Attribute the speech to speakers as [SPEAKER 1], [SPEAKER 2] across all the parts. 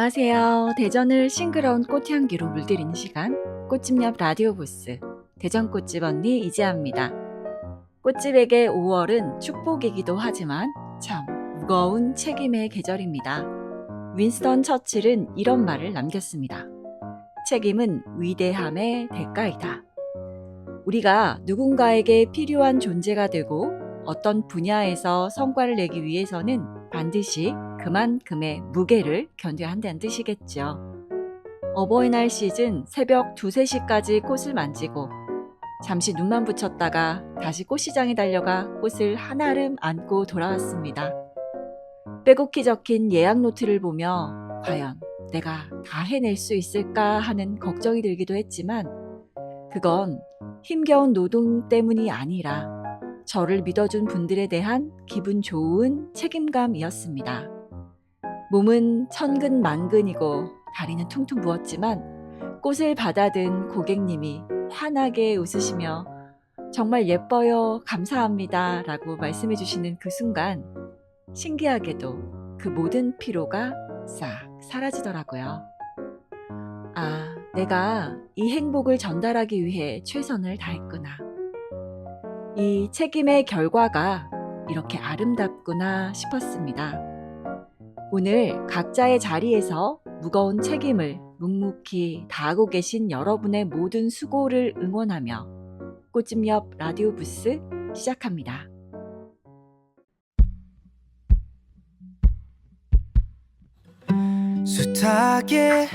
[SPEAKER 1] 안녕하세요. 대전을 싱그러운 꽃향기로 물들이는 시간, 꽃집 옆 라디오 부스, 대전 꽃집 언니 이지아입니다. 꽃집에게 5월은 축복이기도 하지만 참 무거운 책임의 계절입니다. 윈스턴 처칠은 이런 말을 남겼습니다. 책임은 위대함의 대가이다. 우리가 누군가에게 필요한 존재가 되고 어떤 분야에서 성과를 내기 위해서는 반드시 그만큼의 무게를 견뎌야 한다는 뜻이겠죠. 어버이날 시즌 새벽 2, 3시까지 꽃을 만지고 잠시 눈만 붙였다가 다시 꽃시장에 달려가 꽃을 한아름 안고 돌아왔습니다. 빼곡히 적힌 예약 노트를 보며 과연 내가 다 해낼 수 있을까 하는 걱정이 들기도 했지만 그건 힘겨운 노동 때문이 아니라 저를 믿어준 분들에 대한 기분 좋은 책임감이었습니다. 몸은 천근만근이고 다리는 퉁퉁 부었지만 꽃을 받아든 고객님이 환하게 웃으시며 정말 예뻐요, 감사합니다 라고 말씀해 주시는 그 순간 신기하게도 그 모든 피로가 싹 사라지더라고요. 아, 내가 이 행복을 전달하기 위해 최선을 다했구나. 이 책임의 결과가 이렇게 아름답구나 싶었습니다. 오늘 각자의 자리에서 무거운 책임을 묵묵히 다하고 계신 여러분의 모든 수고를 응원하며 꽃집 옆 라디오 부스 시작합니다.
[SPEAKER 2] 숱하게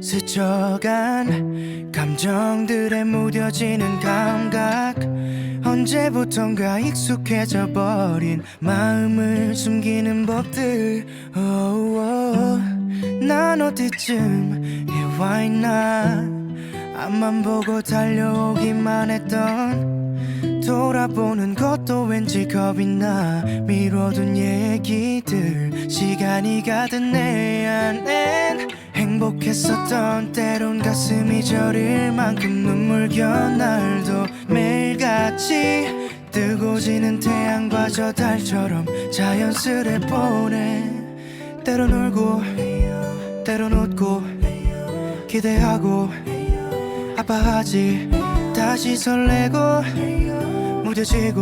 [SPEAKER 2] 스쳐간 감정들에 무뎌지는 감각 언제부턴가 익숙해져 버린 마음을 숨기는 법들 난 어디쯤 와 있나 앞만 보고 달려오기만 했던 돌아보는 것도 왠지 겁이 나 미뤄둔 얘기들 시간이 가든 내 안엔 행복했었던 때론 가슴이 저릴 만큼 눈물겨운 날도 매일같이 뜨고 지는 태양과 저 달처럼 자연스레 보내 때론 울고 때론 웃고 기대하고 아파하지 다시 설레고 무뎌지고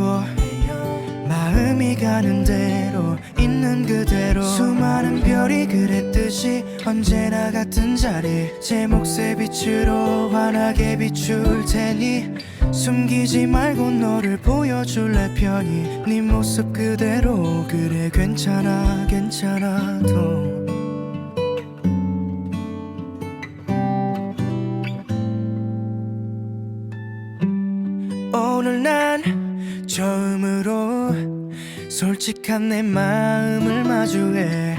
[SPEAKER 2] 마음이 가는 대로 있는 그대로 수많은 별이 그랬듯이 언제나 같은 자리 제 몫의 빛으로 환하게 비출 테니 숨기지 말고 너를 보여줄래 편히 네 모습 그대로 그래 괜찮아 괜찮아도 오늘 난 처음으로 솔직한 내 마음을 마주해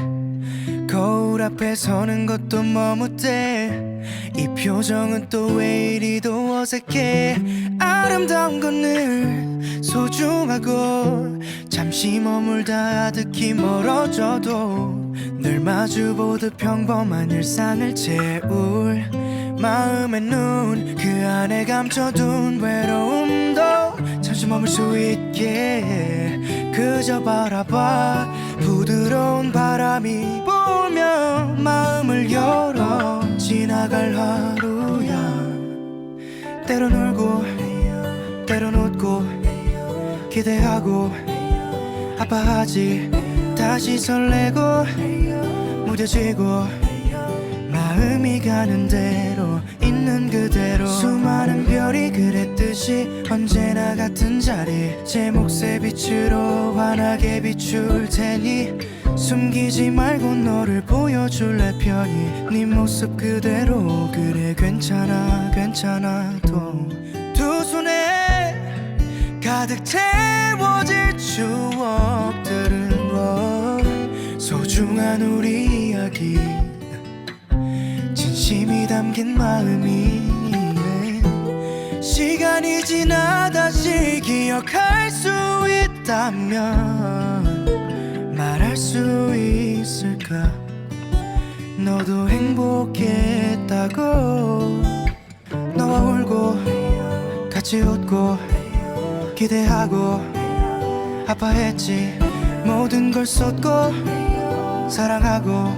[SPEAKER 2] 거울 앞에 서는 것도 머뭇대 이 표정은 또 왜 이리도 어색해 아름다운 건 늘 소중하고 잠시 머물다 아득히 멀어져도 늘 마주보듯 평범한 일상을 채울 마음의 눈 그 안에 감춰둔 외로움도 잠시 머물 수 있게 그저 바라봐 부드러운 바람이 불며 마음을 열어 지나갈 하루야 때론 울고 때론 웃고 기대하고 아파하지 다시 설레고 무뎌지고 마음이 가는 대로 있는 그대로 수많은 별이 그랬듯이 언제나 같은 자리 제 몫의 빛으로 환하게 비출 테니 숨기지 말고 너를 보여줄래 편히 네 모습 그대로 그래 괜찮아 괜찮아도 두 손에 가득 채워질 추억들은 소중한 우리 이야기 진심이 담긴 마음이 시간이 지나 다시 기억할 수 있다면 말할 수 있을까 너도 행복했다고 너와 울고 같이 웃고 기대하고 아파했지 모든 걸 쏟고 사랑하고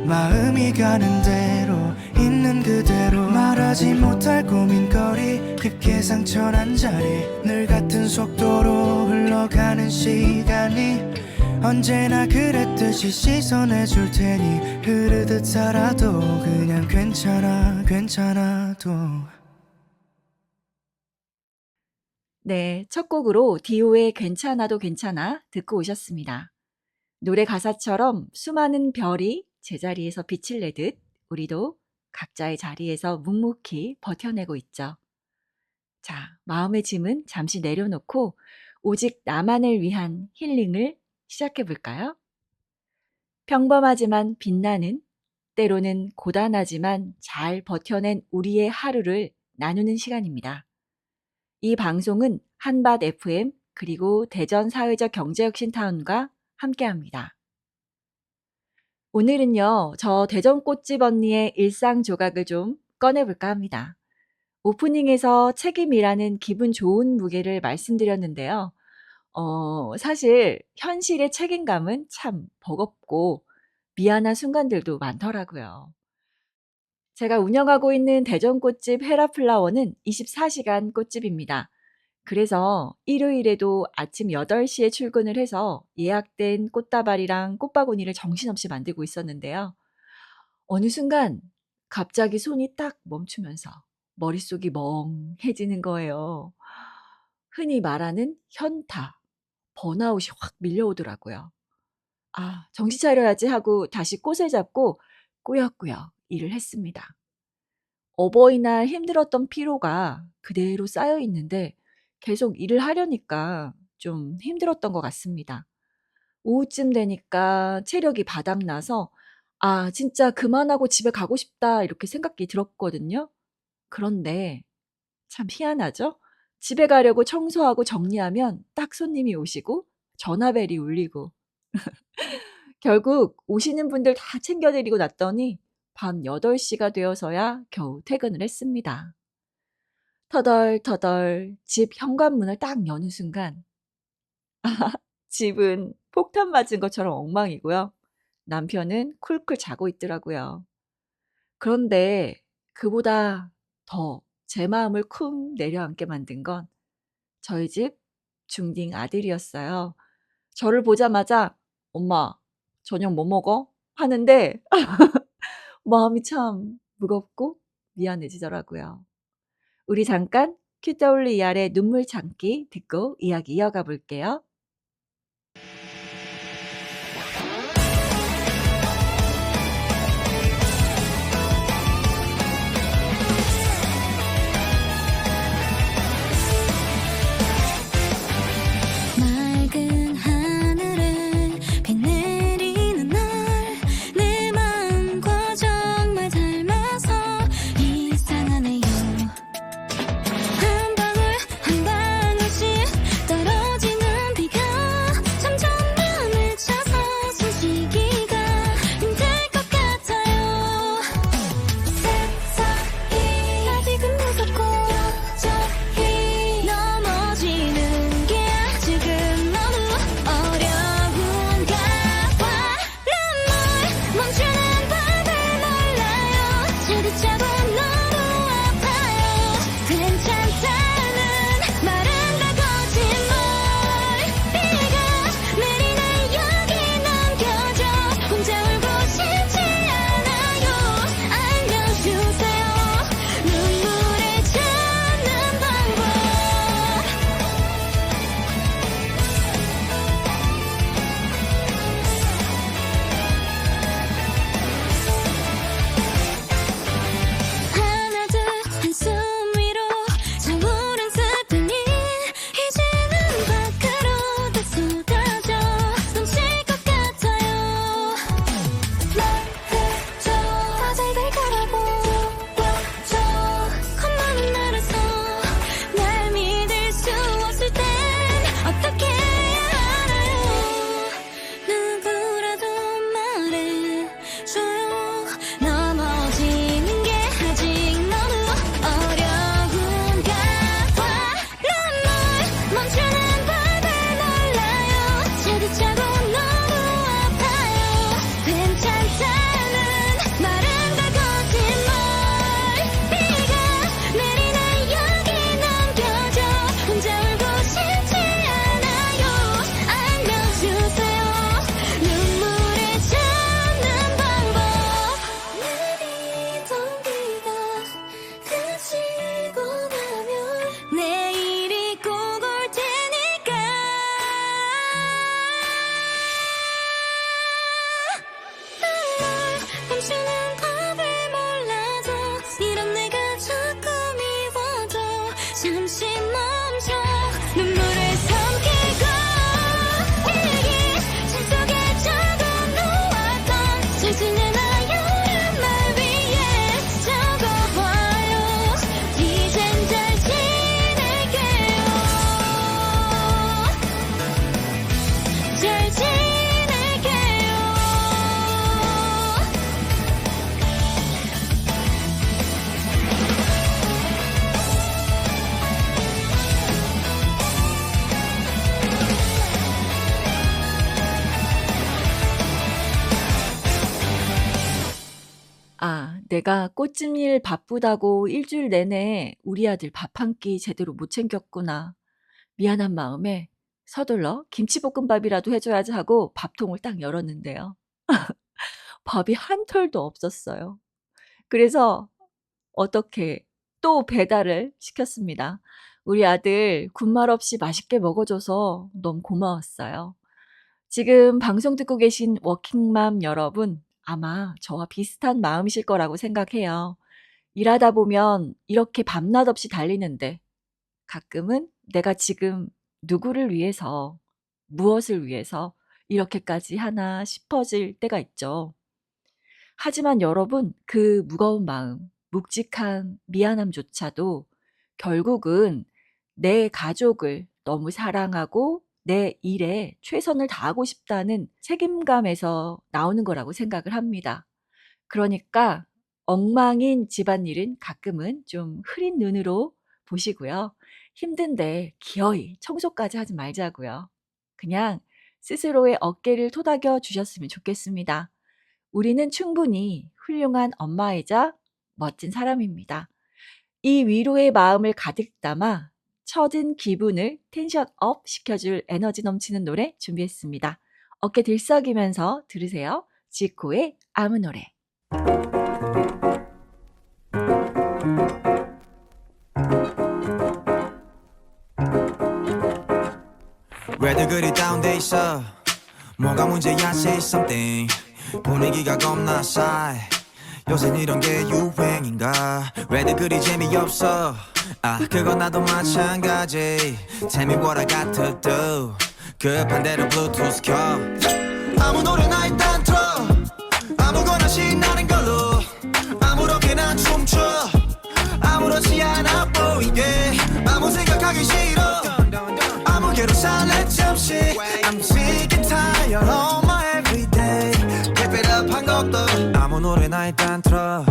[SPEAKER 2] 마음이 가는 대로 있는 그대로 말하지 못할 고민거리 깊게 상처난 자리 늘 같은 속도로 흘러가는 시간이 언제나 그랬듯이 시선해 줄 테니 흐르듯 살아도 그냥 괜찮아 괜찮아도.
[SPEAKER 1] 네, 첫 곡으로 디오의 괜찮아도 괜찮아 듣고 오셨습니다. 노래 가사처럼 수많은 별이 제자리에서 빛을 내듯 우리도 각자의 자리에서 묵묵히 버텨내고 있죠. 자, 마음의 짐은 잠시 내려놓고 오직 나만을 위한 힐링을 시작해 볼까요? 평범하지만 빛나는, 때로는 고단하지만 잘 버텨낸 우리의 하루를 나누는 시간입니다. 이 방송은 한밭 FM 그리고 대전 사회적 경제혁신타운과 함께합니다. 오늘은요, 저 대전 꽃집 언니의 일상 조각을 좀 꺼내볼까 합니다. 오프닝에서 책임이라는 기분 좋은 무게를 말씀드렸는데요. 사실 현실의 책임감은 참 버겁고 미안한 순간들도 많더라고요. 제가 운영하고 있는 대전 꽃집 헤라플라워는 24시간 꽃집입니다. 그래서 일요일에도 아침 8시에 출근을 해서 예약된 꽃다발이랑 꽃바구니를 정신없이 만들고 있었는데요. 어느 순간 갑자기 손이 딱 멈추면서 머릿속이 멍해지는 거예요. 흔히 말하는 현타, 번아웃이 확 밀려오더라고요. 아, 정신 차려야지 하고 다시 꽃을 잡고 꾸역꾸역 일을 했습니다. 어버이날 힘들었던 피로가 그대로 쌓여 있는데 계속 일을 하려니까 좀 힘들었던 것 같습니다. 오후쯤 되니까 체력이 바닥나서 '아 진짜 그만하고 집에 가고 싶다.' 이렇게 생각이 들었거든요. 그런데 참 희한하죠? 집에 가려고 청소하고 정리하면 딱 손님이 오시고 전화벨이 울리고 결국 오시는 분들 다 챙겨 드리고 났더니 밤 8시가 되어서야 겨우 퇴근을 했습니다. 터덜터덜 집 현관문을 딱 여는 순간 집은 폭탄 맞은 것처럼 엉망이고요. 남편은 쿨쿨 자고 있더라고요. 그런데 그보다 더 제 마음을 쿵 내려앉게 만든 건 저희 집 중딩 아들이었어요. 저를 보자마자 "엄마 저녁 뭐 먹어?" 하는데 마음이 참 무겁고 미안해지더라고요. 우리 잠깐 QWER의 눈물 참기 듣고 이야기 이어가 볼게요.
[SPEAKER 3] 맑은 하늘에 비 내리는 날 내 마음과 정말 닮아서 이상하네요. 한 방울 한 방울씩 떨어지는 비
[SPEAKER 1] 내가 꽃집 일 바쁘다고 일주일 내내 우리 아들 밥 한 끼 제대로 못 챙겼구나. 미안한 마음에 서둘러 김치볶음밥이라도 해줘야지 하고 밥통을 딱 열었는데요. 밥이 한 톨도 없었어요. 그래서 어떻게 또 배달을 시켰습니다. 우리 아들 군말 없이 맛있게 먹어줘서 너무 고마웠어요. 지금 방송 듣고 계신 워킹맘 여러분, 아마 저와 비슷한 마음이실 거라고 생각해요. 일하다 보면 이렇게 밤낮 없이 달리는데 가끔은 내가 지금 누구를 위해서, 무엇을 위해서 이렇게까지 하나 싶어질 때가 있죠. 하지만 여러분, 그 무거운 마음, 묵직한 미안함조차도 결국은 내 가족을 너무 사랑하고 내 일에 최선을 다하고 싶다는 책임감에서 나오는 거라고 생각을 합니다. 그러니까 엉망인 집안일은 가끔은 좀 흐린 눈으로 보시고요. 힘든데 기어이 청소까지 하지 말자고요. 그냥 스스로의 어깨를 토닥여 주셨으면 좋겠습니다. 우리는 충분히 훌륭한 엄마이자 멋진 사람입니다. 이 위로의 마음을 가득 담아 처진 기분을 텐션업 시켜줄 에너지 넘치는 노래 준비했습니다. 어깨 들썩이면서 들으세요. 지코의 아무 노래.
[SPEAKER 2] 왜들 그리 다운돼 있어 뭐가 문제야 say something 분위기가 겁나 싸해 요새 이런 게 유행인가 왜들 그리 재미없어 그건 나도 마찬가지 Tell me what I got to do 급한 대로 블루투스 켜 아무 노래나 일단 틀어 아무거나 신나는 걸로 아무렇게나 춤춰 아무렇지 않아 보이게 아무 생각하기 싫어 아무개로 살래 잠시 I'm sick and tired of my everyday Keep it up 한 것도 아무 노래나 일단 틀어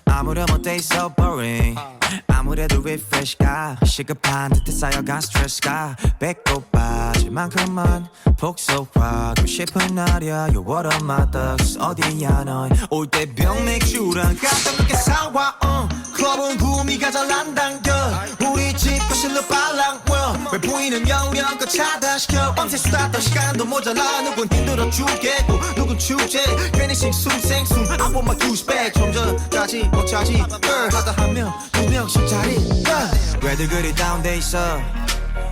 [SPEAKER 2] 아무렴 어때 so boring 아무래도 refresh가 시급한 듯해 쌓여간 스트레스가 배꼽 빠질 만큼만 복속하고 싶은 날이야 You're one of my thugs 어디야 넌 올 때 병 맥주랑 가볍게 사와 클럽은 구미가 잘 안 당겨 우리 집 거실로 빨랑 왜 보이는 영영껏 차단시켜 밤새 수다 떠 시간도 모자라 누군 힘들어 죽겠고 누군 축제 괜히 싱숭생숭 I want my douche back 좀 전까지 못 차지 하다 한 명 두 명씩 자리 왜들 그리 다운돼 있어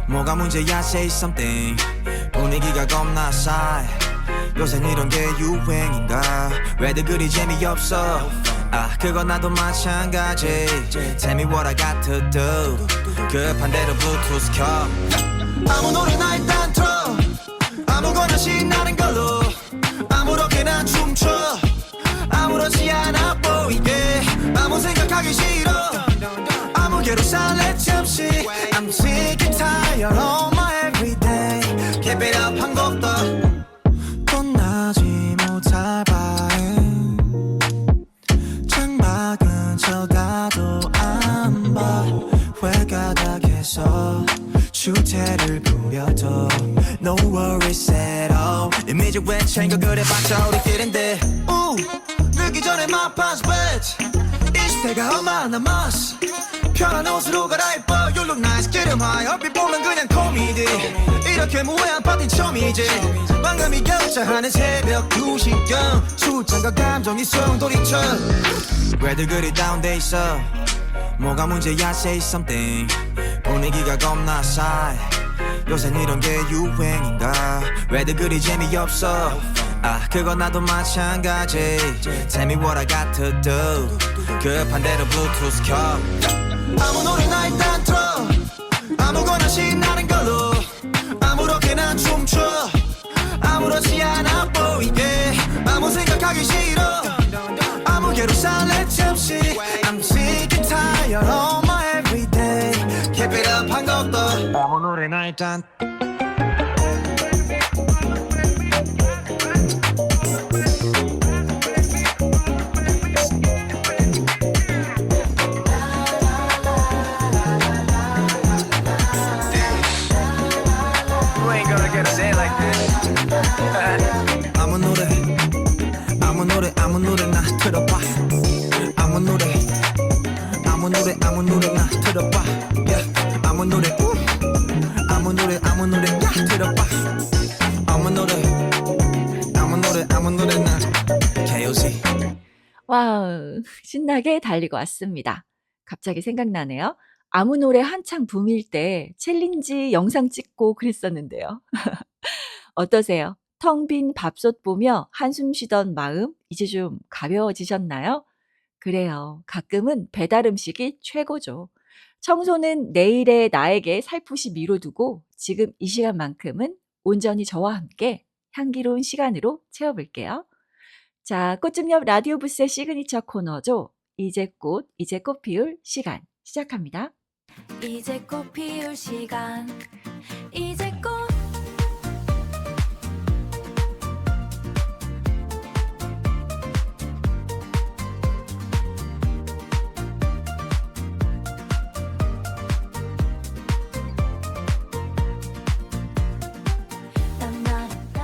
[SPEAKER 2] 뭐가 문제야 say something 분위기가 겁나 싸해 요새 이런 게 유행인가 왜들 그리 재미없어 그건 나도 마찬가지 Tell me what I got to do 급한 대로 블루투스 켜 아무 노래나 일단 틀어 아무거나 신나는 걸로 아무렇게나 춤춰 아무렇지 않아 보이게 아무 생각하기 싫어 아무개로 살래 잠시 I'm sick and tired of my everyday Keep it up 한 곡도 끝나지 못할 바엔 창밖은 쳐다도 안 봐 외가닥에서 주태를 부려도 No worries at all 이미지 왜 챙겨 그래봤자 우리끼린데 늦기 전에 my past bitch 20대가 얼마 남았어 편한 옷으로 갈아입어 You look nice 기름하여 얼핏 보면 그냥 코미디 이렇게 무해한 파티 처음이지 방금이 결정하는 새벽 2시경 술잔과 감정이 소용돌이쳐 왜들 그리 다운돼 있어 뭐가 문제야 say something 분위기가 겁나 싸해 요새 이런 게 유행인가 왜들 그리 재미없어 그건 나도 마찬가지 Tell me what I got to do 급한 대로 블루투스 켜 아무 노래나 일단 틀어 아무거나 신나는 걸로 아무렇게나 춤춰 아무렇지 않아 보이게 아무 생각하기 싫어 아무개로 살래 잠시 I'm sick and tired of my everyday Keep it up 한 것도 아무 노래나 일단 아무 노래나 틀어봐 들어봐 yeah. 아무 노래 아무 노래 야 들어봐 아무 노래나 KOZ
[SPEAKER 1] 와우, 신나게 달리고 왔습니다. 갑자기 생각나네요. 아무 노래 한창 붐일 때 챌린지 영상 찍고 그랬었는데요. 어떠세요? 텅 빈 밥솥 보며 한숨 쉬던 마음 이제 좀 가벼워지셨나요? 그래요. 가끔은 배달 음식이 최고죠. 청소는 내일의 나에게 살포시 미뤄두고 지금 이 시간만큼은 온전히 저와 함께 향기로운 시간으로 채워볼게요. 자, 꽃집 옆 라디오 부스의 시그니처 코너죠. 이제 꽃 피울 시간 시작합니다.
[SPEAKER 3] 이제 꽃 피울 시간 이제 꽃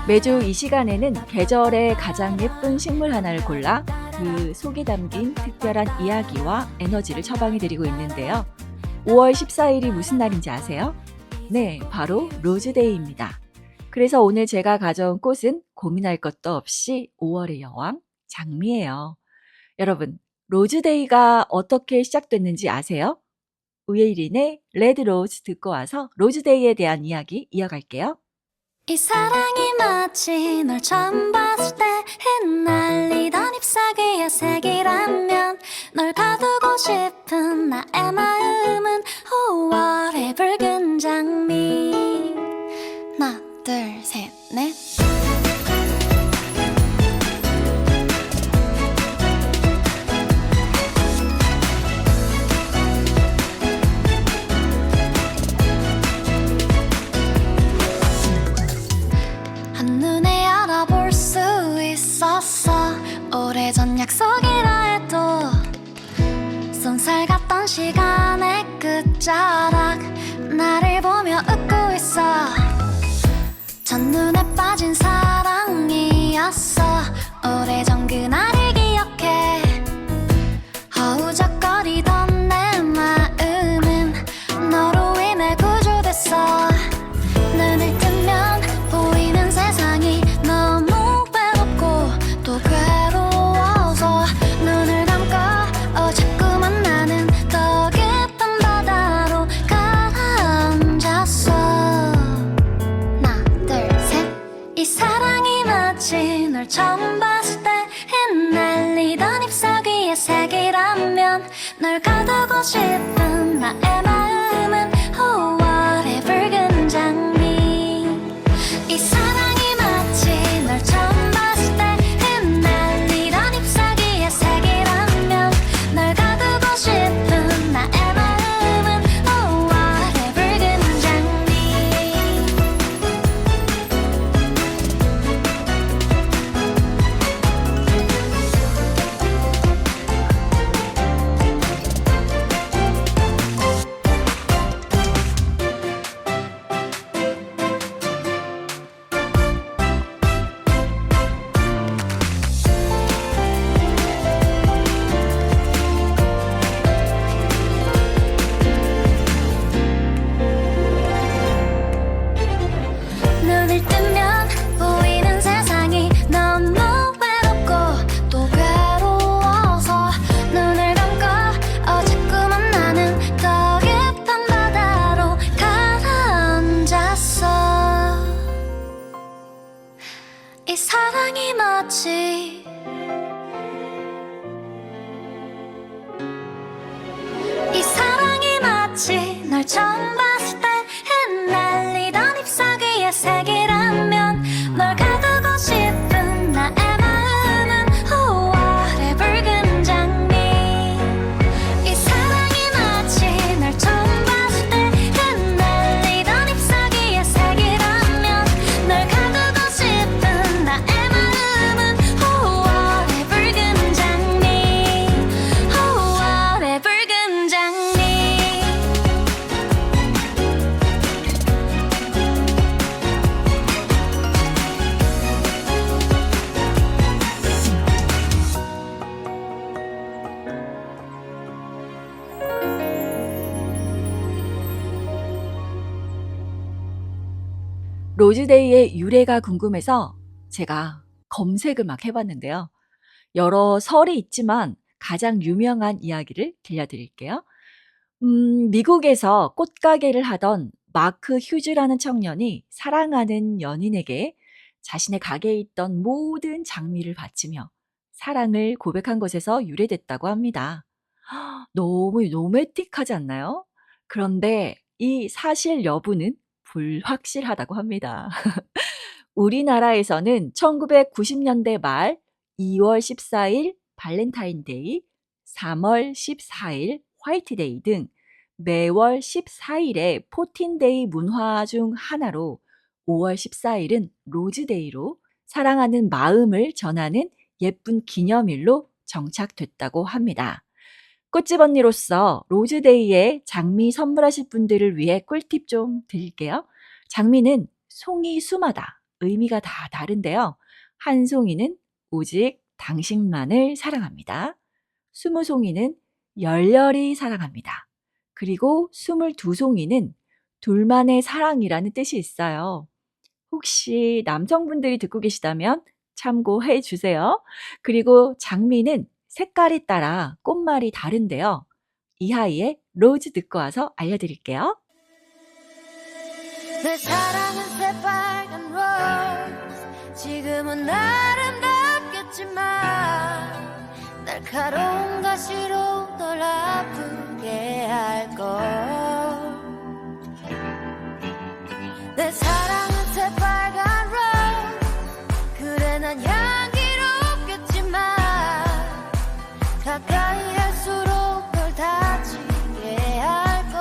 [SPEAKER 1] 매주 이 시간에는 계절의 가장 예쁜 식물 하나를 골라 그 속에 담긴 특별한 이야기와 에너지를 처방해드리고 있는데요. 5월 14일이 무슨 날인지 아세요? 네, 바로 로즈데이입니다. 그래서 오늘 제가 가져온 꽃은 고민할 것도 없이 5월의 여왕, 장미예요. 여러분, 로즈데이가 어떻게 시작됐는지 아세요? 우예일인의 레드로즈 듣고 와서 로즈데이에 대한 이야기 이어갈게요.
[SPEAKER 3] 이 사랑이 마치 널 처음 봤을 때 흩날리던 잎사귀의 색이라면 널 가두고 싶은 나의 마음은 5월의 붉은 장미 하나 둘 셋 넷 한눈에 알아볼 수 있었어 오래전 약속이라 해도 쏜살 같던 시간의 끝자락 나를 보며 웃고 있어 첫눈에 빠진 사랑이었어 오래전 그날을 기억해 허우적거리던 내 마음은 너로 인해 구조됐어 눈을 뜨면 보이는 세상이 너무 외롭고 또 괴로워서 눈을 감고 자꾸만 나는 더 깊은 바다로 가라앉았어 하나 둘 셋 이 사랑이 마치 널 처음 봤을 때 흩날리던 잎사귀의 색이라면 널 가두고 싶은 나의 마음은 5월의 붉은 장미 이 사랑이 마치 널 처음 봤을 때 흩날리던 잎사귀의 색이라면 널 가두고 싶은 나의 마음은 5월의 붉은 장미 눈을 뜨면 보이는 세상이 너무 외롭고 또 괴로워서 눈을 감고 자꾸만 나는 더 깊은 바다로 가라앉았어 이 사랑이 마치 이 사랑이 마치 널 처음 봤을 때 흩날리던 잎사귀의 색이라면 널 가두고 싶은 나의 마음은 5월의 붉은 장미 이 사랑이 마치 널 처음 봤을 때 흩날리던 잎사귀의 색이라면 널 가두고 싶은 나의 마음은 5월의 붉은 장미 5월의 붉은 장미
[SPEAKER 1] 로즈데이의 유래가 궁금해서 제가 검색을 막 해봤는데요. 여러 설이 있지만 가장 유명한 이야기를 들려드릴게요. 미국에서 꽃가게를 하던 마크 휴즈라는 청년이 사랑하는 연인에게 자신의 가게에 있던 모든 장미를 바치며 사랑을 고백한 것에서 유래됐다고 합니다. 너무 로맨틱하지 않나요? 그런데 이 사실 여부는 불확실하다고 합니다. 우리나라에서는 1990년대 말 2월 14일 발렌타인데이, 3월 14일 화이트데이 등 매월 14일의 포틴데이 문화 중 하나로 5월 14일은 로즈데이로 사랑하는 마음을 전하는 예쁜 기념일로 정착됐다고 합니다. 꽃집 언니로서 로즈데이에 장미 선물하실 분들을 위해 꿀팁 좀 드릴게요. 장미는 송이 수마다 의미가 다 다른데요. 한 송이는 오직 당신만을 사랑합니다. 20송이는 열렬히 사랑합니다. 그리고 22송이는 둘만의 사랑이라는 뜻이 있어요. 혹시 남성분들이 듣고 계시다면 참고해 주세요. 그리고 장미는 색깔에 따라 꽃말이 다른데요. 이하이의 로즈 듣고 와서 알려드릴게요.
[SPEAKER 3] 내 사랑은 새빨간 로즈 지금은 아름답겠지만 날카로운 가시로 널 아프게 할걸 내 사랑은 새빨간 로즈 그래 난 향기롭겠지만 가까이 할수록 널 다치게 할걸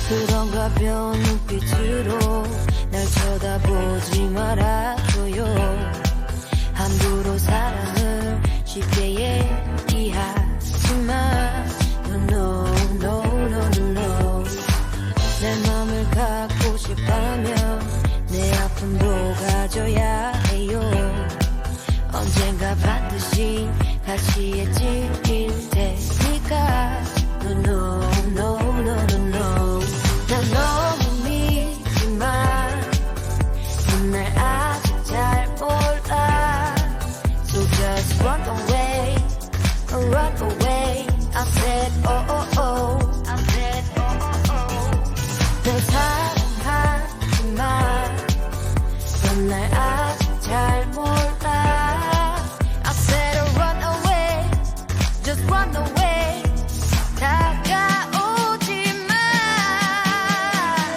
[SPEAKER 3] 그런 가벼운 눈빛으로 날 쳐다보지 말아줘요 함부로 사랑을 쉽게 얘기하지만 No, no, no, no, no 내 맘을 갖고 싶다면 내 아픔도 가져야 해요 언젠가 반드시 가시해질 테니까 No, no, no, no, no, no 난 너무 믿지만 넌 날 아직 잘 몰라 So just run away, run away I said oh oh oh I said oh oh oh 널 사랑하지만 넌 날 아직 잘 몰라 I said run away just run away 다가오지 마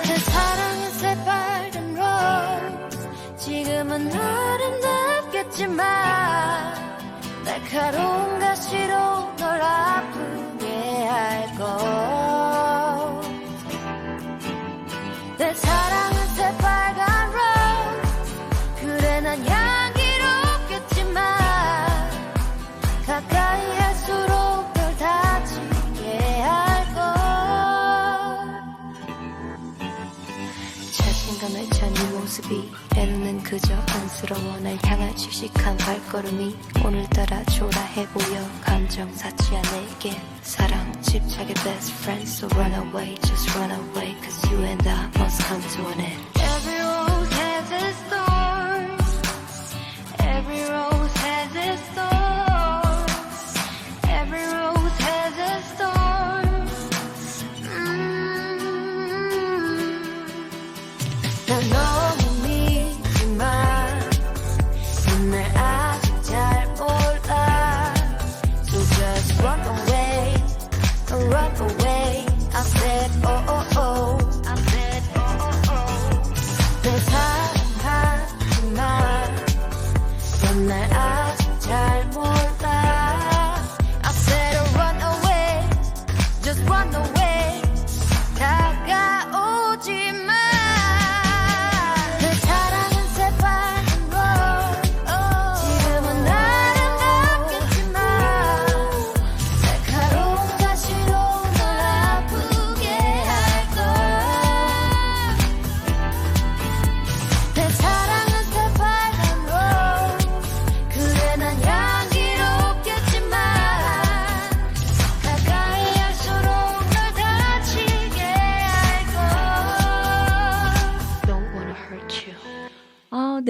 [SPEAKER 3] 내 사랑은 새빨간 로즈 지금은 아름답겠지만 날카로운 가시로 널 아프게 할걸 내 사랑은 새빨간 로즈 그래 난 향기롭겠지만 가까이 할수록 널 다치게 할걸 자신감을 찬 네 모습이 때로는 그저 안쓰러워 날 향한 씩씩한 발걸음이 오늘따라 초라해 보여 감정 사치 않을게 사랑 집착의 best friend So run away, just run away Cause you and I must come to an end Every rose has its thorn Every rose has its thorn Every rose has its thorn 난 너무 믿지만 넌 날 아직 잘 몰라 So just run away, run away I said oh oh oh I said oh oh oh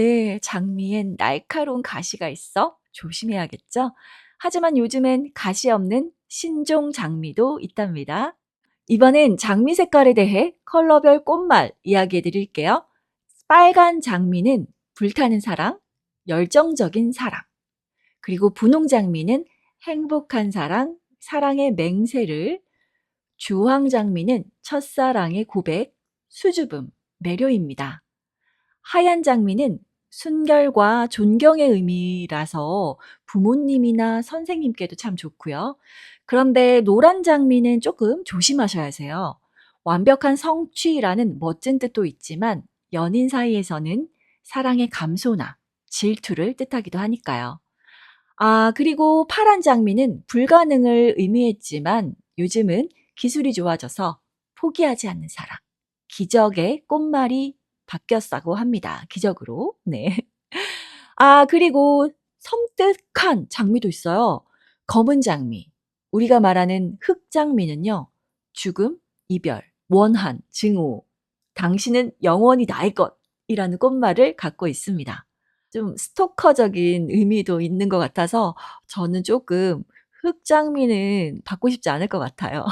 [SPEAKER 1] 네, 장미엔 날카로운 가시가 있어 조심해야겠죠? 하지만 요즘엔 가시 없는 신종 장미도 있답니다. 이번엔 장미 색깔에 대해 컬러별 꽃말 이야기해 드릴게요. 빨간 장미는 불타는 사랑, 열정적인 사랑. 그리고 분홍 장미는 행복한 사랑, 사랑의 맹세를. 주황 장미는 첫사랑의 고백, 수줍음, 매료입니다. 하얀 장미는 순결과 존경의 의미라서 부모님이나 선생님께도 참 좋고요. 그런데 노란 장미는 조금 조심하셔야 하세요. 완벽한 성취라는 멋진 뜻도 있지만 연인 사이에서는 사랑의 감소나 질투를 뜻하기도 하니까요. 아, 그리고 파란 장미는 불가능을 의미했지만 요즘은 기술이 좋아져서 포기하지 않는 사랑, 기적의 꽃말이 바뀌었다고 합니다. 기적으로. 네. 아, 그리고 섬뜩한 장미도 있어요. 검은 장미. 우리가 말하는 흑장미는요. 죽음, 이별, 원한, 증오. 당신은 영원히 나의 것이라는 꽃말을 갖고 있습니다. 좀 스토커적인 의미도 있는 것 같아서 저는 조금 흑장미는 받고 싶지 않을 것 같아요.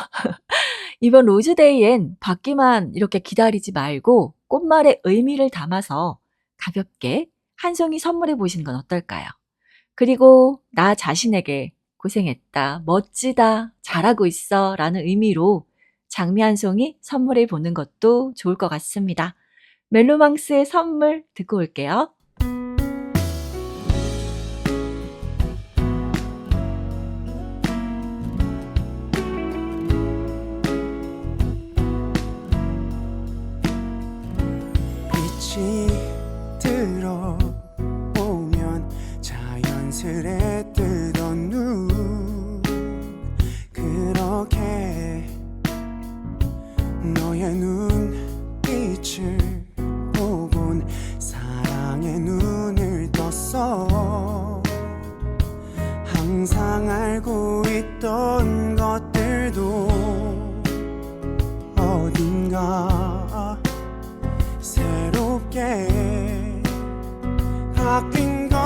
[SPEAKER 1] 이번 로즈데이엔 받기만 이렇게 기다리지 말고 꽃말의 의미를 담아서 가볍게 한 송이 선물해 보시는 건 어떨까요? 그리고 나 자신에게 고생했다, 멋지다, 잘하고 있어 라는 의미로 장미 한 송이 선물해 보는 것도 좋을 것 같습니다. 멜로망스의 선물 듣고 올게요.
[SPEAKER 4] 빛이 들어오면 자연스레 뜨던 눈 그렇게 너의 눈빛을 보곤 사랑의 눈을 떴어. 항상 알고 있던 것들도 어딘가 새롭게 바뀐 것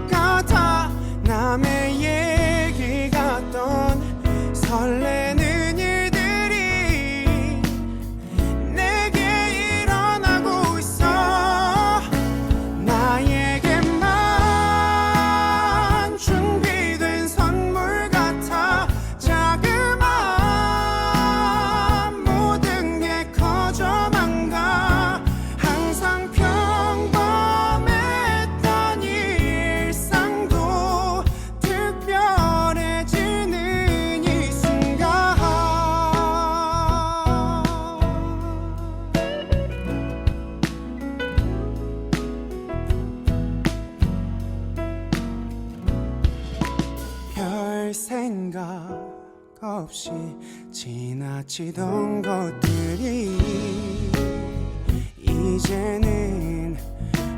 [SPEAKER 4] 같아. 남의 얘기 같던 설레는 일들이 내게 일어나고 있어. 나에게만 준비된 선물 같아. 자그마한 모든 게 커져만 가. 항상 평범했던 일상도 특별해지는 이 순간. 별 생각 없이 지나치던 것들이 이제는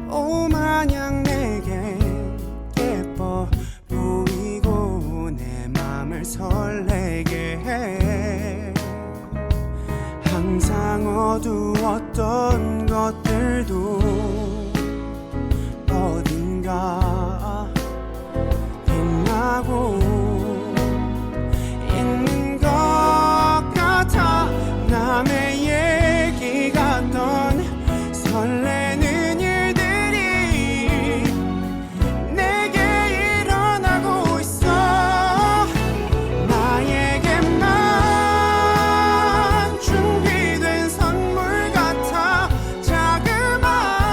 [SPEAKER 4] 오마냥 내게 예뻐 보이고 내 맘을 설레게 해. 항상 어두웠던 것들도 어딘가 빛나고 있는 것 같아. 남의 얘기 같던 설레는 일들이 내게 일어나고 있어. 나에게만 준비된 선물 같아. 자그마한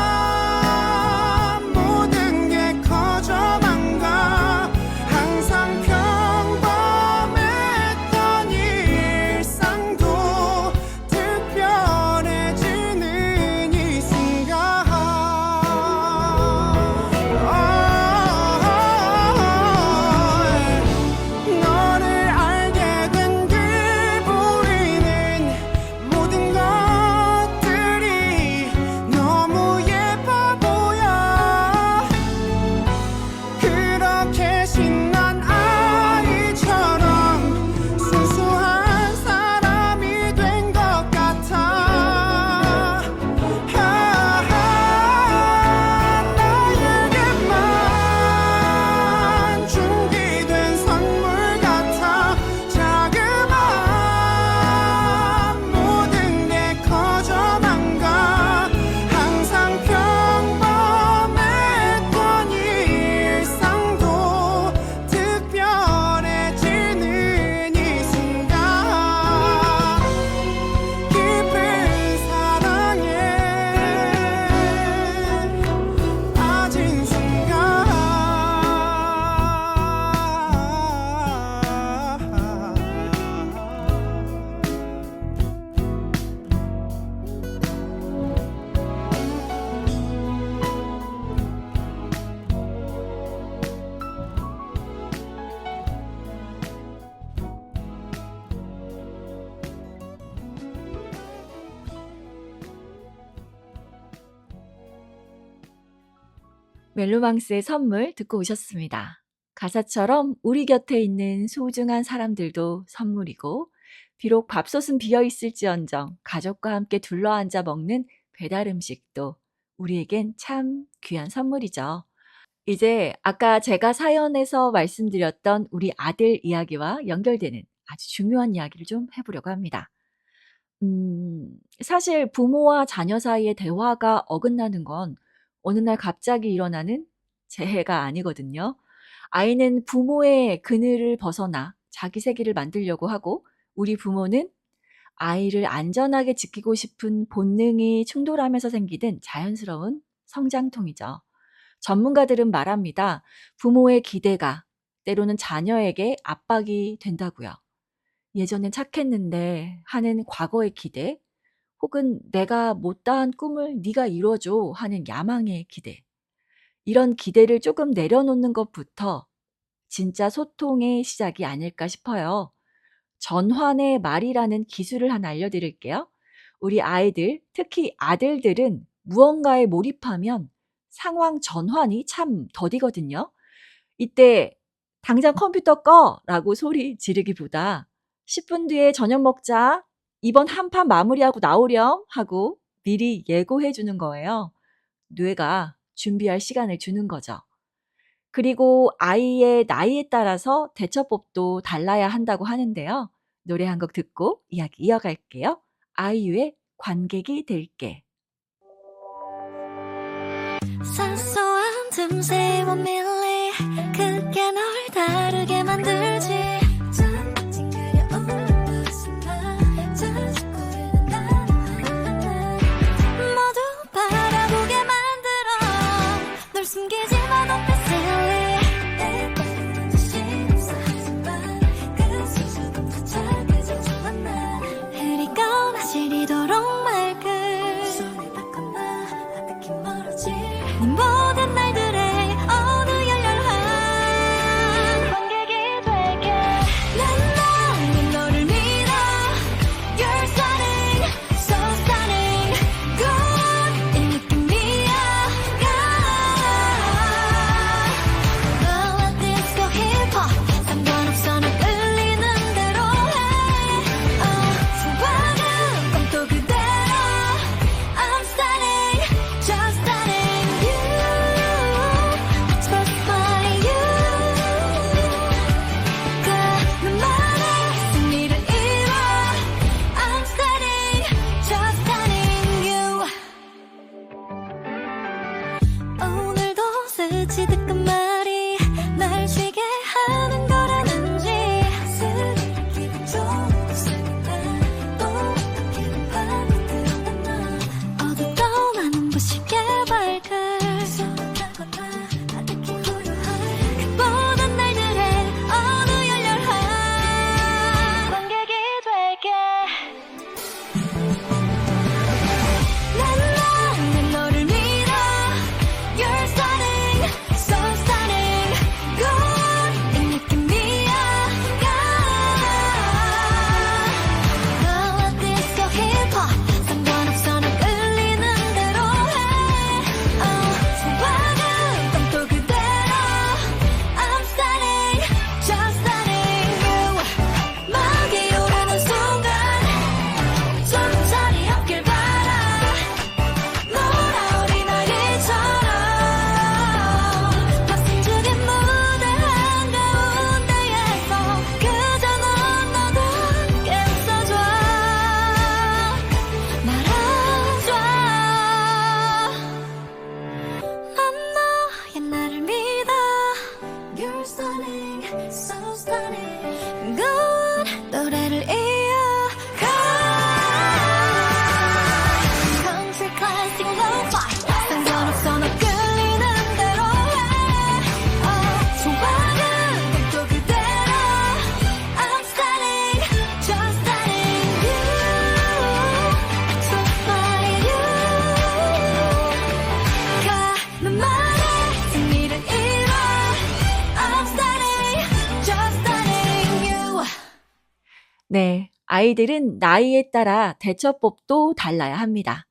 [SPEAKER 1] 멜로망스의 선물 듣고 오셨습니다. 가사처럼 우리 곁에 있는 소중한 사람들도 선물이고, 비록 밥솥은 비어 있을지언정 가족과 함께 둘러앉아 먹는 배달 음식도 우리에겐 참 귀한 선물이죠. 이제 아까 제가 사연에서 말씀드렸던 우리 아들 이야기와 연결되는 아주 중요한 이야기를 좀 해보려고 합니다. 사실 부모와 자녀 사이의 대화가 어긋나는 건 어느 날 갑자기 일어나는 재해가 아니거든요. 아이는 부모의 그늘을 벗어나 자기 세계를 만들려고 하고, 우리 부모는 아이를 안전하게 지키고 싶은 본능이 충돌하면서 생기는 자연스러운 성장통이죠. 전문가들은 말합니다. 부모의 기대가 때로는 자녀에게 압박이 된다고요. 예전엔 착했는데 하는 과거의 기대, 혹은 내가 못다한 꿈을 네가 이뤄줘 하는 야망의 기대. 이런 기대를 조금 내려놓는 것부터 진짜 소통의 시작이 아닐까 싶어요. 전환의 말이라는 기술을 하나 알려드릴게요. 우리 아이들, 특히 아들들은 무언가에 몰입하면 상황 전환이 참 더디거든요. 이때 당장 컴퓨터 꺼! 라고 소리 지르기보다 10분 뒤에 저녁 먹자. 이번 한 판 마무리하고 나오렴 하고 미리 예고해 주는 거예요. 뇌가 준비할 시간을 주는 거죠. 그리고 아이의 나이에 따라서 대처법도 달라야 한다고 하는데요. 노래 한 곡 듣고 이야기 이어갈게요. 아이유의 관객이 될게.
[SPEAKER 3] 사소한 틈새 못 밀리 그게 널 다르게 만들지 찡그려오는 그 순간 자주 고르는 나는 모두 바라보게 만들어 널 숨기지만 open silly 내 맘은 자신 없어 하지만 그 수줍음도 작아져 좋아 나 흐리거나 시리도록 맑은 손에 닿거나 아득히 멀어질 네 모든 날들의 어느 열렬한 관객이 될게 난 너를 믿어 You're stunning, so stunning good 이 느낌이야 너와 disco 힙합 상관없어 널 끌리는 대로 해 수박은 껌도 그대로 I'm stunning, just stunning you expressed by you 나만의 승리를 이뤄 I'm stunning, just stunning you 오늘도 스치듯 그 말이 날 쉬게 하는 거라는지 스리기도 좋은 순간 또 바뀌는 밤이 들어오나 어둡고 나는 부시게 밝을 소박하거나 아득히 고요한 그 모든 날들의 어느 열렬한 관객이 될게 난 너를 믿어 You're stunning, so stunning good 이 느낌이야 너와 disco 힙합 상관없어 널 끌리는 대로 해 수박은 껌도 그대로 I'm stunning, just stunning you 막 기오르는 순간 정자리 없길 바라 너라 어린아이처럼 박수 죽인 무대 한가운데에서 그저 넌 너도 함께 웃어줘 말아줘 난 너의 나를 믿어 You're stunning, so stunning good 노래를 이어가 Country classic lo-fi 상관없어 너 끌리는 대로 해 수박은 또 그대로 I'm stunning, just stunning you expressed by you 나만의 승리를 이뤄 I'm stunning, just stunning you
[SPEAKER 1] 네, 아이들은 나이에 따라 대처법도 달라야 합니다.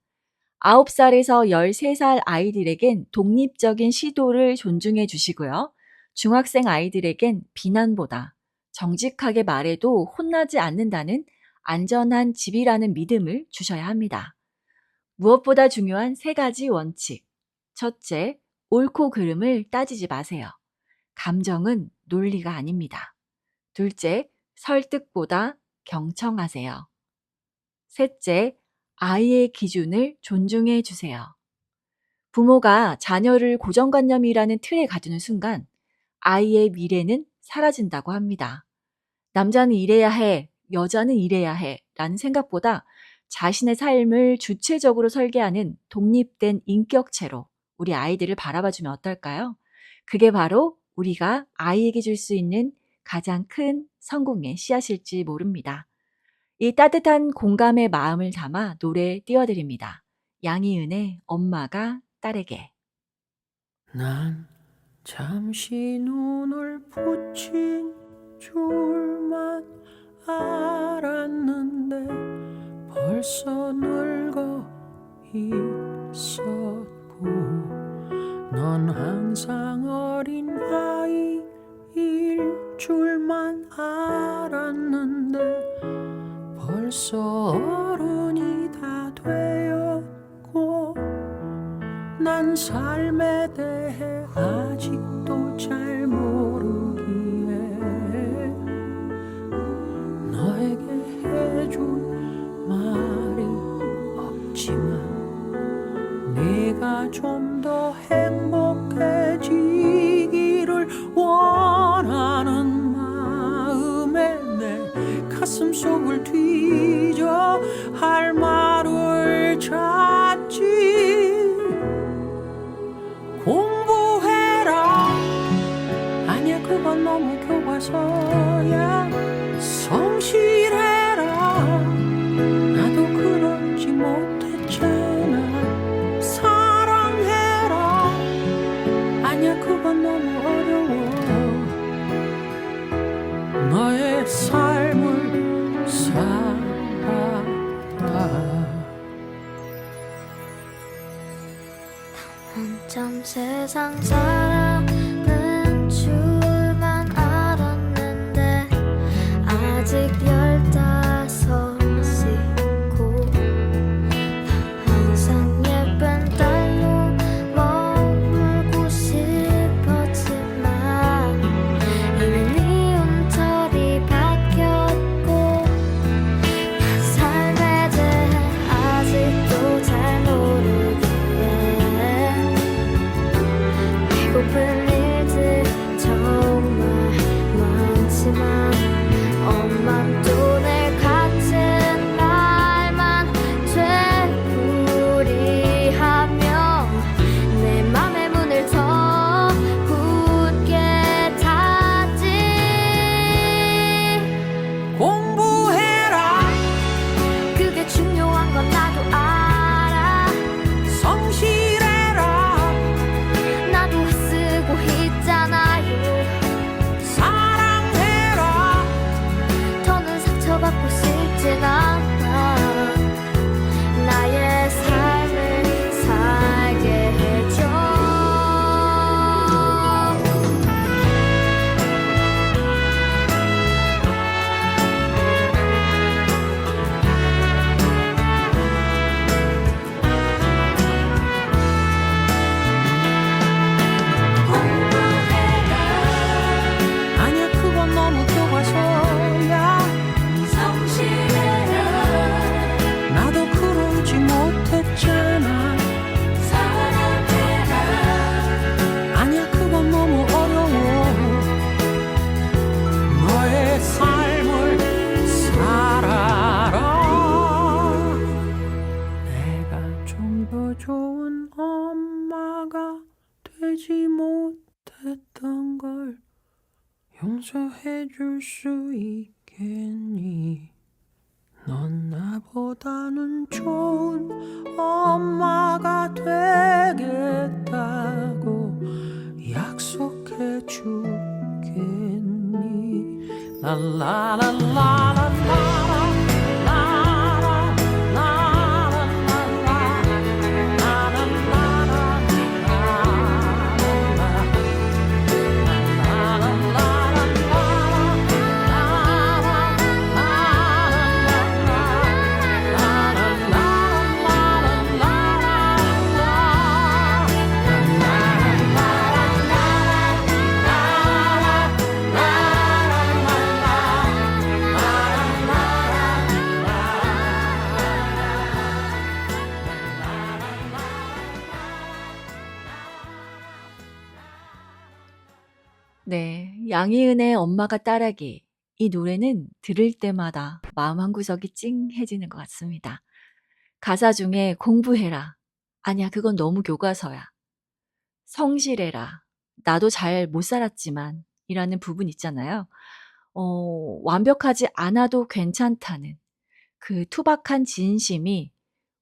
[SPEAKER 1] 9살에서 13살 아이들에겐 독립적인 시도를 존중해 주시고요. 중학생 아이들에겐 비난보다 정직하게 말해도 혼나지 않는다는 안전한 집이라는 믿음을 주셔야 합니다. 무엇보다 중요한 3가지 원칙. 첫째, 옳고 그름을 따지지 마세요. 감정은 논리가 아닙니다. 둘째, 설득보다 경청하세요. 셋째, 아이의 기준을 존중해 주세요. 부모가 자녀를 고정관념이라는 틀에 가두는 순간 아이의 미래는 사라진다고 합니다. 남자는 이래야 해, 여자는 이래야 해 라는 생각보다 자신의 삶을 주체적으로 설계하는 독립된 인격체로 우리 아이들을 바라봐주면 어떨까요? 그게 바로 우리가 아이에게 줄 수 있는 가장 큰 성공의 씨앗일지 모릅니다. 이 따뜻한 공감의 마음을 담아 노래 띄워드립니다. 양희은의 엄마가 딸에게.
[SPEAKER 5] 난 잠시 눈을 붙인 줄만 알았는데 벌써 늙어 있었고 넌 항상 어린 아이일 줄만 알았는데 벌써 어른이 다 되었고 난 삶에 대해 아직도 잘 모르기에 너에게 해줄 말이 없지만 네가 좀 더 행복해지기를 원하는 마음에 내 가슴 속을 뒤져 할 말을 찾지. 공부해라 아니야 그건 너무 교과서야. 성실해라 나도 그러지 못했잖아. 사랑해라 아니야 그건 너무 어려워. 너의 삶을 살아라.
[SPEAKER 3] 한참 세상 살아는 줄만 알았는데 아직 15이고 항상 예쁜 딸로 머물고 싶었지만 이미 미운 털이 바뀌었고 난 삶에 대해 아직도 잘 모르기에 배고픈 일들 정말 많지만 엄마도 내 같은 말만 되풀이하며 내 맘의 문을 더 굳게 닫지.
[SPEAKER 5] 공부해라
[SPEAKER 3] 그게 중요한 건 나도 알아.
[SPEAKER 5] 성실해라
[SPEAKER 3] 나도 쓰고 있잖아요.
[SPEAKER 5] 사랑해라
[SPEAKER 3] 더는 상처받고 싶진 않아. 나의 삶을 살게 해줘.
[SPEAKER 5] 아니야 그건 너무 교과서야.
[SPEAKER 3] 성실해라
[SPEAKER 5] 나도 그러지 못했잖아.
[SPEAKER 3] 사랑해라
[SPEAKER 5] 아니야 그건 너무 어려워. 너의 삶을 살아라. 내가 좀 더 좋은 엄마가 되지 못했던 걸 용서해 줄 수 있겠니? 넌 나보다는 좋은 엄마가 되겠다고 약속해 주겠니? 라라라라라라라
[SPEAKER 1] 네, 양희은의 엄마가 딸에게 이 노래는 들을 때마다 마음 한구석이 찡해지는 것 같습니다. 가사 중에 공부해라. 아니야, 그건 너무 교과서야. 성실해라. 나도 잘 못 살았지만 이라는 부분 있잖아요. 완벽하지 않아도 괜찮다는 그 투박한 진심이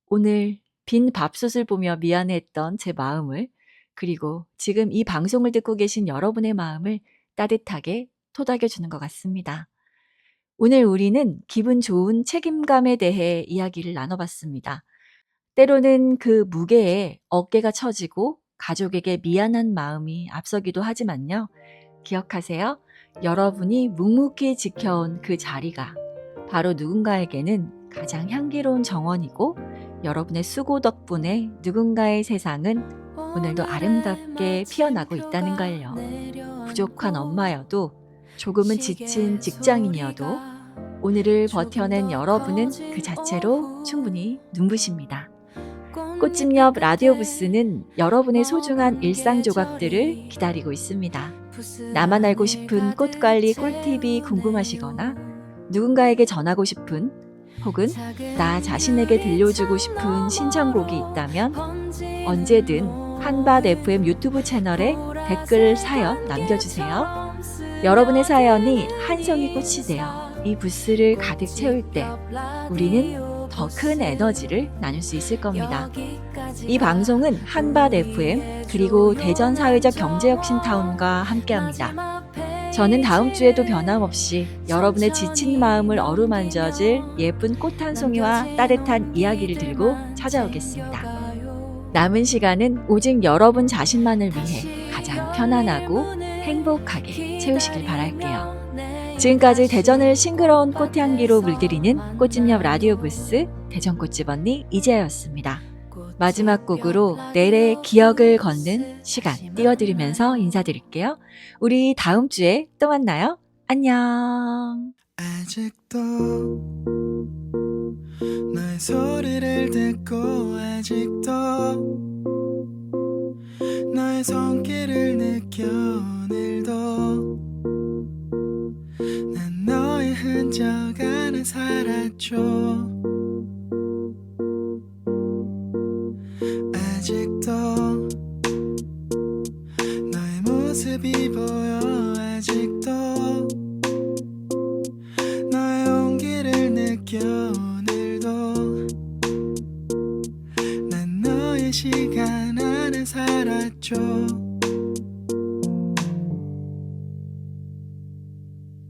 [SPEAKER 1] 오늘 빈 밥솥을 보며 미안해했던 제 마음을 그리고 지금 이 방송을 듣고 계신 여러분의 마음을 따뜻하게 토닥여주는 것 같습니다. 오늘 우리는 기분 좋은 책임감에 대해 이야기를 나눠봤습니다. 때로는 그 무게에 어깨가 처지고 가족에게 미안한 마음이 앞서기도 하지만요. 기억하세요. 여러분이 묵묵히 지켜온 그 자리가 바로 누군가에게는 가장 향기로운 정원이고 여러분의 수고 덕분에 누군가의 세상은 오늘도 아름답게 피어나고 있다는 걸요. 부족한 엄마여도 조금은 지친 직장인이어도 오늘을 버텨낸 여러분은 그 자체로 충분히 눈부십니다. 꽃집 옆 라디오 부스는 여러분의 소중한 일상 조각들을 기다리고 있습니다. 나만 알고 싶은 꽃관리 꿀팁이 궁금하시거나 누군가에게 전하고 싶은 혹은 나 자신에게 들려주고 싶은 신청곡이 있다면 언제든 한밭 FM 유튜브 채널에 댓글 사연 남겨주세요. 여러분의 사연이 한 송이 꽃이 되어 이 부스를 가득 채울 때 우리는 더 큰 에너지를 나눌 수 있을 겁니다. 이 방송은 한밭 FM 그리고 대전 사회적 경제혁신타운과 함께합니다. 저는 다음 주에도 변함없이 여러분의 지친 마음을 어루만져줄 예쁜 꽃 한 송이와 따뜻한 이야기를 들고 찾아오겠습니다. 남은 시간은 오직 여러분 자신만을 위해 가장 편안하고 행복하게 채우시길 바랄게요. 지금까지 대전을 싱그러운 꽃향기로 물들이는 꽃집 옆 라디오 부스 대전꽃집 언니 이재였습니다. 마지막 곡으로 내일의 기억을 걷는 시간 띄워드리면서 인사드릴게요. 우리 다음 주에 또 만나요. 안녕.
[SPEAKER 4] 아직도 너의 소리를 듣고 아직도 너의 손길을 느껴 오늘도 난 너의 흔적 안에 살았죠. 아직도 너의 모습이 보여 아직도 너의 온기를 느껴 오늘도 난 너의 시간 안에 살았죠.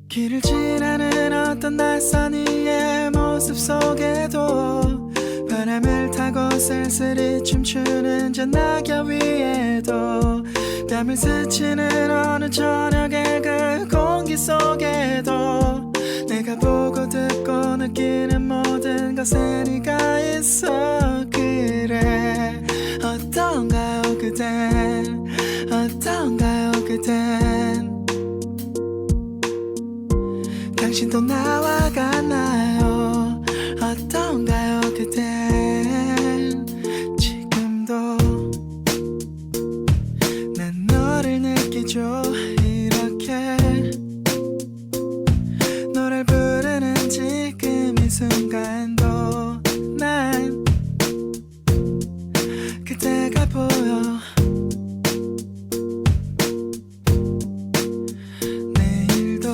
[SPEAKER 4] 길을 지나는 어떤 낯선 이의 모습 속에도 바람을 타고 쓸쓸히 춤추는 저 낙엽 위에도 뺨을 스치는 어느 저녁의 그 공기 속에도 내가 보고 듣고 느끼는 모든 것에 네가 있어. 그래 어떤가요 그댄 어떤가요 그댄 당신도 나와 같나요 어떤가요 그댄 지금도 난 너를 느끼죠. 이렇게 노래를 부르는 지금 이 순간도 난 그대가 보여. 내일도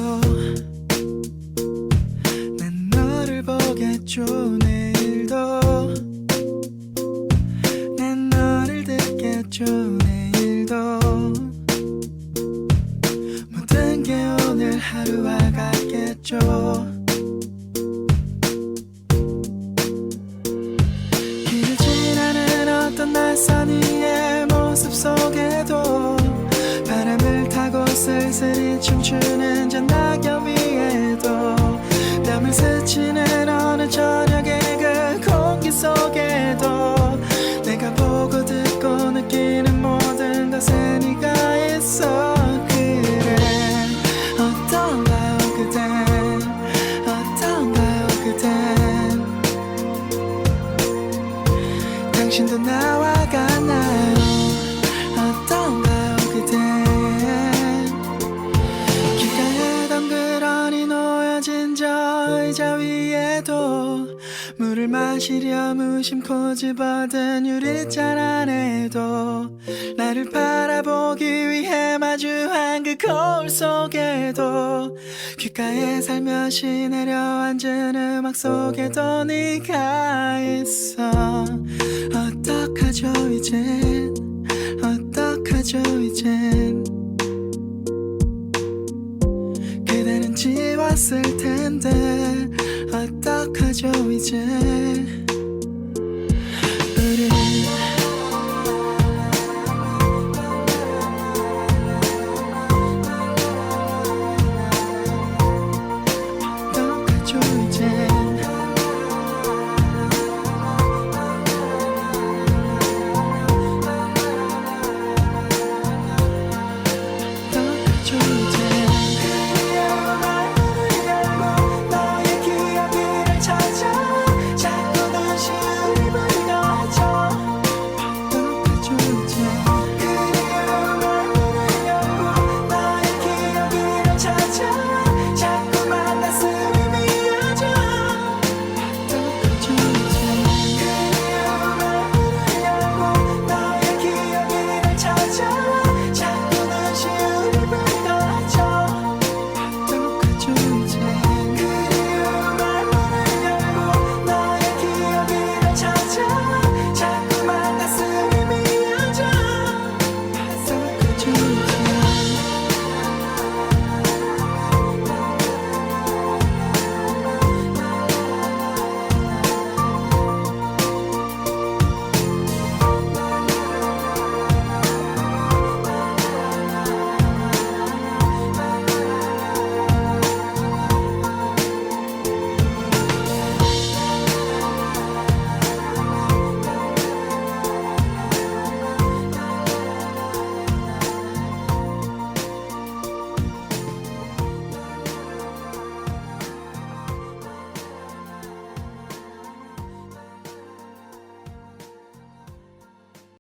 [SPEAKER 4] 난 너를 보겠죠. 내일도 난 너를 듣겠죠. 내일도 모든 게 오늘 하루와 같겠죠. 길을 지나는 어떤 낯선 이의 모습 속에도 바람을 타고 쓸쓸히 춤추는 저 낙엽 위에도 뺨을 스치는 어느 저녁의 그 공기 속에도 내가 보고 듣고 느끼는 모든 것에 네가 있어. 그래 어떤가요 그댄 어떤가요 그댄 당신도 나와 같나요 어떤가요 그댄 술을 마시려 무심코 집어든 유리잔 안에도 나를 바라보기 위해 마주한 그 거울 속에도 귓가에 살며시 내려앉은 음악 속에도 네가 있어. 어떡하죠 이젠, 어떡하죠 이젠. 그대는 지웠을 텐데 어떡하죠 이제.